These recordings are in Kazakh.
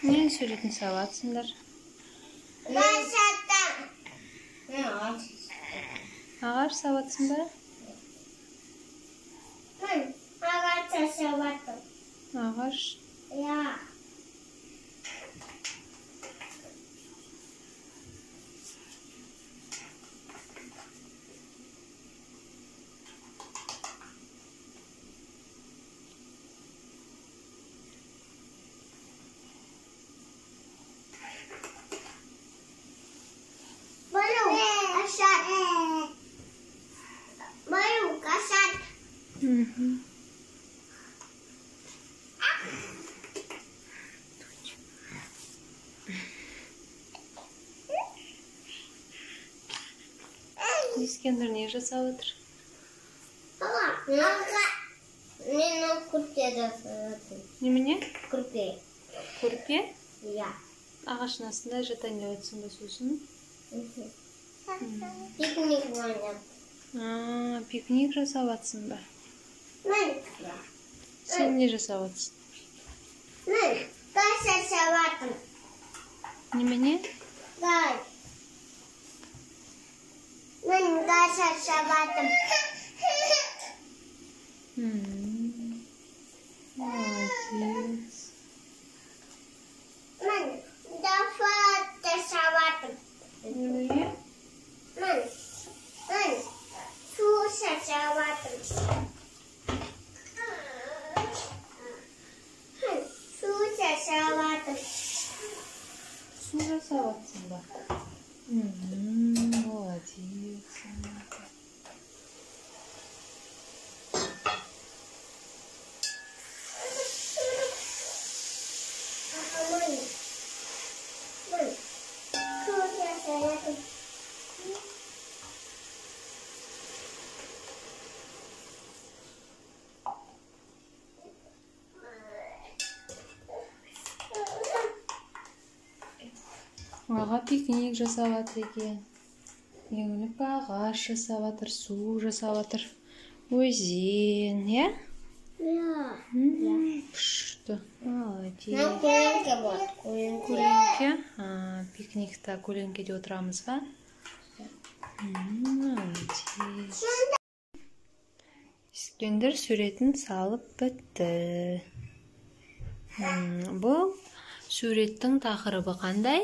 Не суретін салатсыңдар? Ағаш салатсың ба? Ағаш салаттым. Ағаш? Я. Ескендір не жасап отыр? Мен күрпе жасап. Немене? Күрпе. Көрпе? Я. Ағаштың астында жатайын деп отырсың ба сосын? Пикник ойнап. Пикник жасап жатсың ба? Сен не жасап жатсың? Мен газ жасап жатырмын. Немене? Газ. Мен газ жасап жатырмын. Молодец. Мен дафат жасап жатырмын. Немене? Мен су жасап жатырмын. Су жасап жатырмын. Су жасап жатсың ба? Молодец. Аға пикник жасап жатыр екен. Еңіліп ағаш жасап жатыр, су жасап жатыр. Өзен, е? Я. Күшті. Молодец. Көлеңке бар. Көлеңке? Пикникта көлеңкеде отырамыз ба? Молодец. Ескендір суретін салып бітті. Бұл суреттің тақырыбы қандай?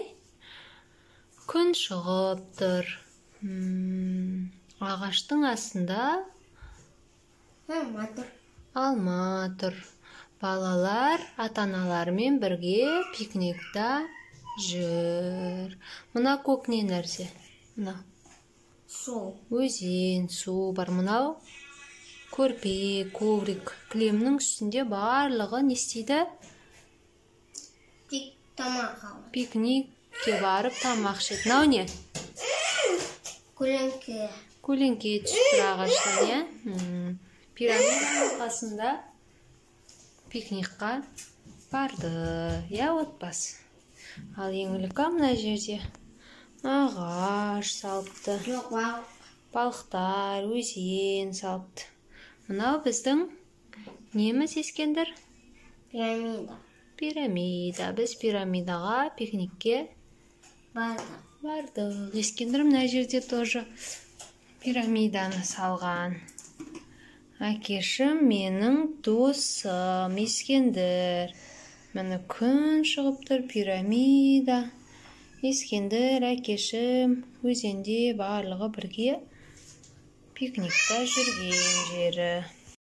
Күн шығып тұр. Ағаштың астында алма тұр. Балалар ата-аналарымен бірге пикникта жүр. Мына көк не нәрсе? Мына Су. өзен, су бар. Мынау көрпе, коврик. Кілемнің үстінде барлығы не істейді? Тамақ алып. Пикникке барып тамақ ішеді. Мынау не? Көлеңке. Көлеңке түсіп тұр ағаштан, е? Пирамиданың қасында пикникқа барды. Я, отбасы. Ал еңіліка мына жерде ағаш салыпты. Жоқ, балық. Балықтар, өзен салыпты. Мынау біздің неміз, Ескендір? Пирамида. Пирамида. Біз пирамидаға пикникке бардық. Ескендір мына жерде тоже пирамиданы салған. Әкешім менің досым Ескендір. Міне күн шығып тұр, пирамида. Ескендір, әкешім өзенде барлығы бірге пикникта жүрген жері.